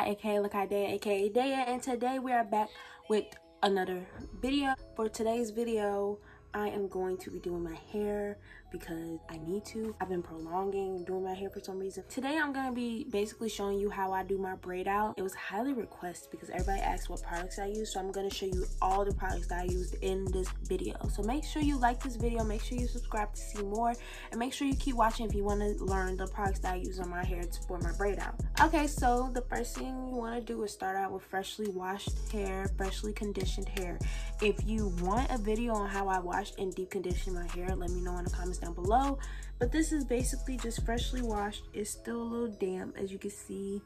Lakai, aka Lakai Daya, aka Daya, and today we are back with another video. For today's video, I am going to be doing my hair because I need to. I've been prolonging doing my hair for some reason. Today I'm going to be basically showing you how I do my braid out. It was highly requested because everybody asked what products I use, so I'm going to show you all the products that I used in this video. So make sure you like this video, make sure you subscribe to see more, and make sure you keep watching if you want to learn the products that I use on my hair for my braid out. Okay, so the first thing you want to do is start out with freshly washed hair, freshly conditioned hair. If you want a video on how I wash and deep condition my hair, let me know in the comments down below. But this is basically just freshly washed. It's still a little damp, as you can see.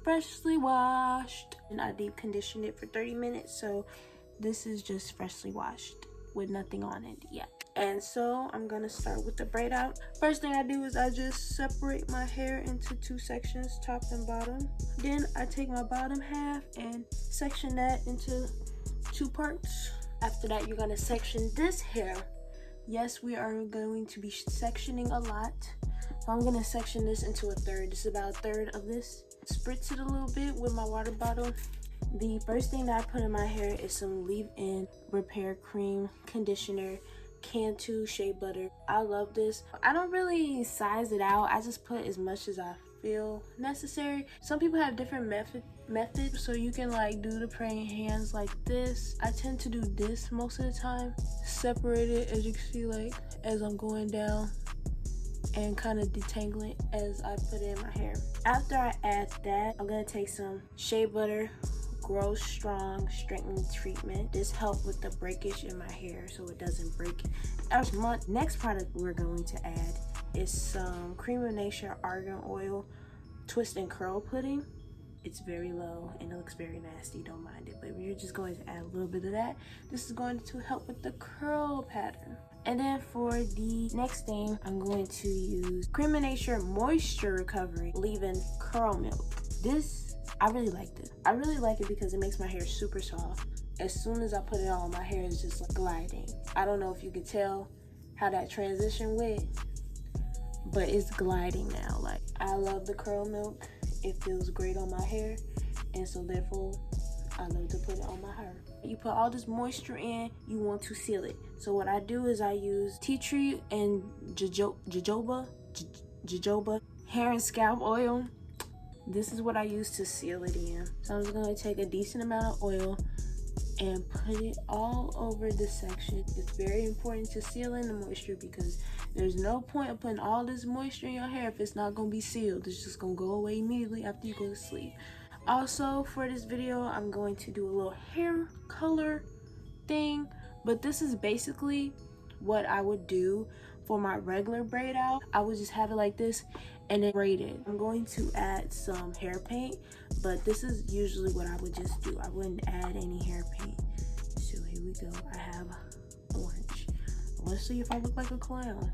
Freshly washed, and I deep conditioned it for 30 minutes, so this is just freshly washed with nothing on it yet. And so I'm gonna start with the braid out. First thing I do is I just separate my hair into two sections, top and bottom. Then I take my bottom half and section that into two parts. After that, you're gonna section this hair. Yes, we are going to be sectioning a lot, so I'm gonna section this into a third. This is about a third of this. Spritz it a little bit with my water bottle. The first thing that I put in my hair is some leave-in repair cream, conditioner, Cantu shea butter. I love this. I don't really size it out. I just put as much as I feel necessary. Some people have different methods, so you can like do the praying hands like this. I tend to do this most of the time. Separate it, as you can see, like as I'm going down, and kind of detangle it as I put it in my hair. After I add that, I'm gonna take some shea butter, Grow Strong straightening treatment. This helps with the breakage in my hair so it doesn't break. Next product we're going to add is some Cream of Nature argan oil twist and curl pudding. It's very low and it looks very nasty, don't mind it, but we're just going to add a little bit of that. This is going to help with the curl pattern. And then for the next thing, I'm going to use Cream of Nature Moisture Recovery leave-in curl milk. This, I really like this. I really like it because it makes my hair super soft. As soon as I put it on, my hair is just like gliding. I don't know if you can tell how that transition went, but it's gliding now. Like, I love the curl milk. It feels great on my hair, and so therefore I love to put it on my hair. You put all this moisture in, you want to seal it. So what I do is I use tea tree and jojoba hair and scalp oil. This is what I use to seal it in. So I'm just gonna take a decent amount of oil and put it all over the section. It's very important to seal in the moisture because there's no point of putting all this moisture in your hair if it's not gonna be sealed. It's just gonna go away immediately after you go to sleep. Also, for this video, I'm going to do a little hair color thing, but this is basically what I would do for my regular braid out. I would just have it like this and then braid it. I'm going to add some hair paint, but this is usually what I would just do. I wouldn't add any hair paint. So here we go. I have orange. Let's see if I look like a clown.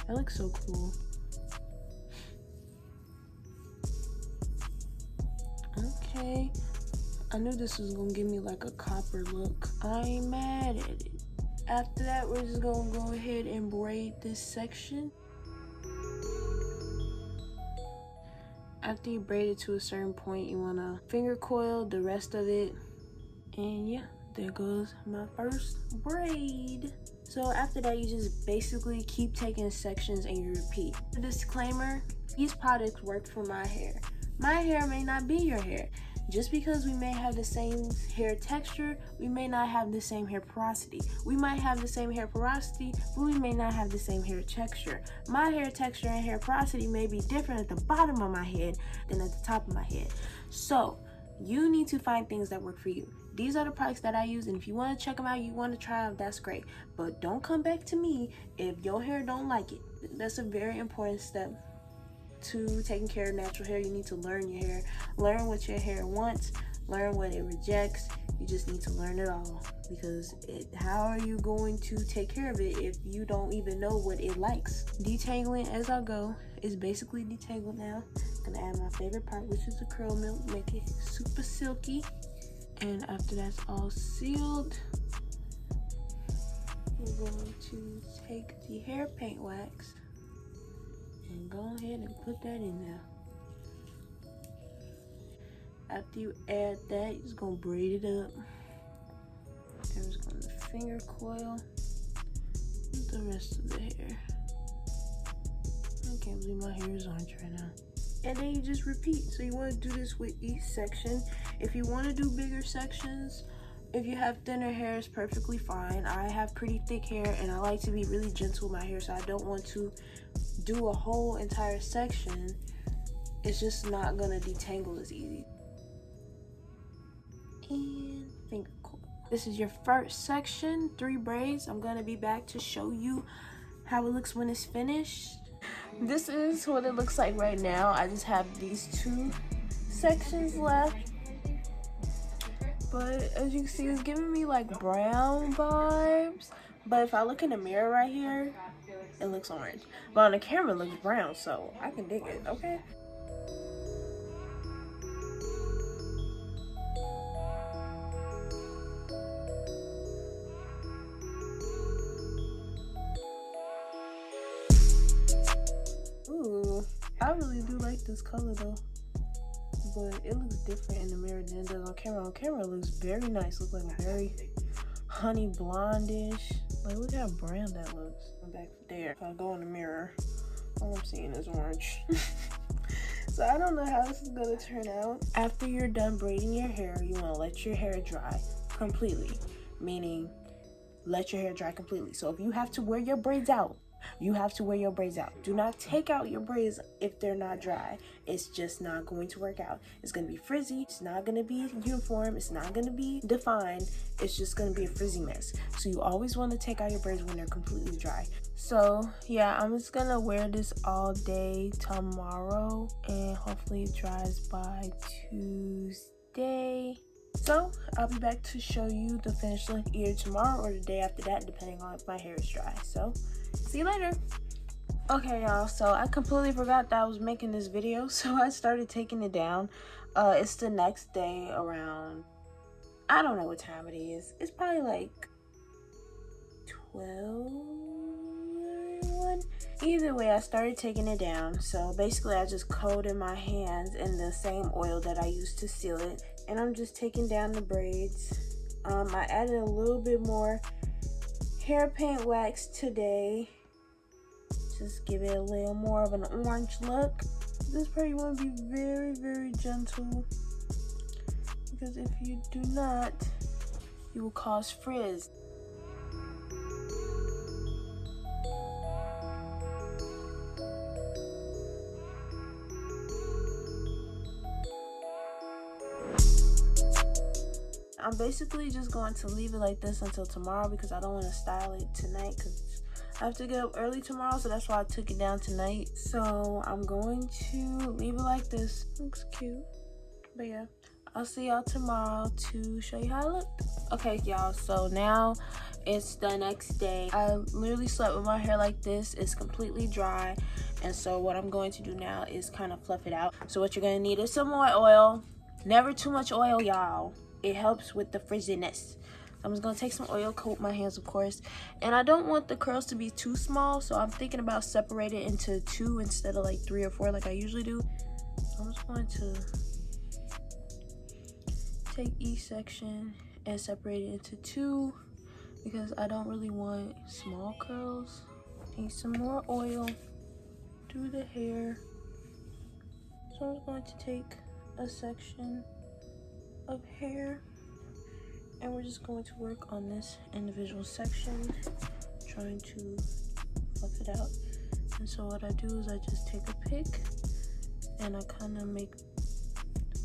That looks so cool. Okay. I knew this was gonna give me like a copper look. I ain't mad at it. After that, we're just gonna go ahead and braid this section. After you braid it to a certain point, you wanna finger coil the rest of it. And yeah, there goes my first braid. So after that, you just basically keep taking sections and you repeat. Disclaimer, these products work for my hair. My hair may not be your hair. Just because we may have the same hair texture, we may not have the same hair porosity. We might have the same hair porosity, but we may not have the same hair texture. My hair texture and hair porosity may be different at the bottom of my head than at the top of my head. So you need to find things that work for you. These are the products that I use, and if you want to check them out, you want to try them, that's great. But don't come back to me if your hair don't like it. That's a very important step to taking care of natural hair. You need to learn your hair, learn what your hair wants, learn what it rejects. You just need to learn it all, because how are you going to take care of it if you don't even know what it likes? Detangling as I go. Is basically detangled now. Gonna add my favorite part, which is the curl milk, make it super silky. And after that's all sealed, we're going to take the hair paint wax and go ahead and put that in there. After you add that, you're just gonna braid it up. I'm just going to finger coil the rest of the hair. I can't believe my hair is orange right now. And then you just repeat. So you want to do this with each section. If you want to do bigger sections, if you have thinner hair, it's perfectly fine. I have pretty thick hair and I like to be really gentle with my hair, so I don't want to do a whole entire section. It's just not gonna detangle as easy. And finger coil. This is your first section, 3 braids. I'm gonna be back to show you how it looks when it's finished. This is what it looks like right now. I just have these 2 sections left. But as you can see, it's giving me like brown vibes. But if I look in the mirror right here, it looks orange. But on the camera, it looks brown, so I can dig it, okay? Ooh, I really do like this color though. But it looks different in the mirror than it does on camera. On camera, it looks very nice. Looks like very honey blondish. Like, look how brown that looks. I'm back there. If I go in the mirror, all I'm seeing is orange. So I don't know how this is gonna turn out. After you're done braiding your hair, you wanna let your hair dry completely. Meaning, let your hair dry completely. So if you have to wear your braids out, you have to wear your braids out. Do not take out your braids if they're not dry. It's just not going to work out. It's going to be frizzy. It's not going to be uniform. It's not going to be defined. It's just going to be a frizzy mess. So you always want to take out your braids when they're completely dry. So yeah, I'm just going to wear this all day tomorrow. And hopefully it dries by Tuesday. So I'll be back to show you the finished look either tomorrow or the day after that, depending on if my hair is dry. So see you later. Okay y'all, so I completely forgot that I was making this video, so I started taking it down. It's the next day around, I don't know what time it is. It's probably like 12. Either way, I started taking it down. So basically I just coated my hands in the same oil that I used to seal it, and I'm just taking down the braids. I added a little bit more hair paint wax today. Just give it a little more of an orange look. This part you want to be very, very gentle, because if you do not, you will cause frizz. I'm basically just going to leave it like this until tomorrow, because I don't want to style it tonight because I have to get up early tomorrow, so that's why I took it down tonight. So I'm going to leave it like this. Looks cute. But yeah, I'll see y'all tomorrow to show you how I look. Okay y'all, so now it's the next day. I literally slept with my hair like this. It's completely dry, and so what I'm going to do now is kind of fluff it out. So what you're going to need is some more oil. Never too much oil, y'all. It helps with the frizziness. I'm just gonna take some oil, coat my hands, of course. And I don't want the curls to be too small, so I'm thinking about separating it into 2 instead of like 3 or 4 like I usually do. I'm just going to take each section and separate it into 2 because I don't really want small curls. Need some more oil through the hair. So I'm going to take a section of hair, and we're just going to work on this individual section, trying to fluff it out. And so what I do is I just take a pick and I kind of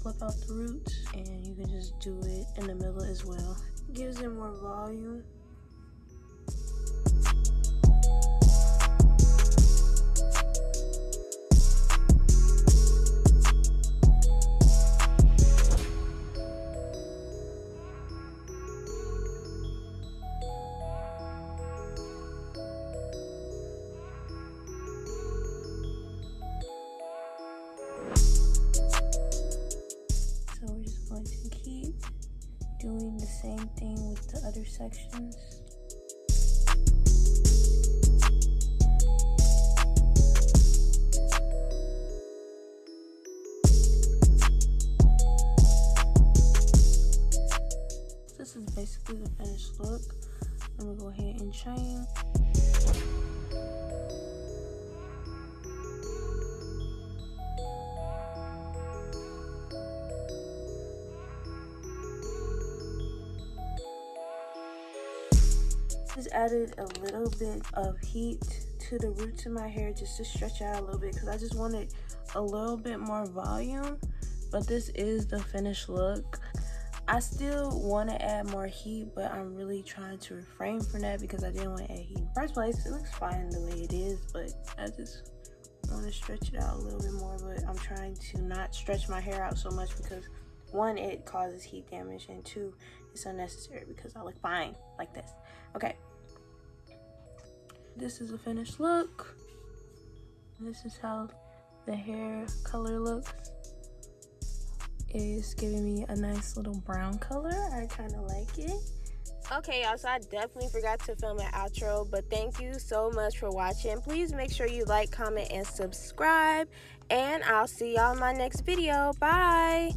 fluff out the roots, and you can just do it in the middle as well. Gives it more volume. Doing the same thing with the other sections. this is basically the finished look. I'm gonna go ahead and chain. Just added a little bit of heat to the roots of my hair just to stretch out a little bit because I just wanted a little bit more volume. But this is the finished look. I still want to add more heat, but I'm really trying to refrain from that because I didn't want to add heat in the first place. It looks fine the way it is, but I just want to stretch it out a little bit more. But I'm trying to not stretch my hair out so much because one, it causes heat damage, and two, it's unnecessary because I look fine like this. Okay, this is a finished look. This is how the hair color looks. It's giving me a nice little brown color. I kind of like it. Okay, y'all, so I definitely forgot to film an outro, but thank you so much for watching. Please make sure you like, comment, and subscribe, and I'll see y'all in my next video. Bye.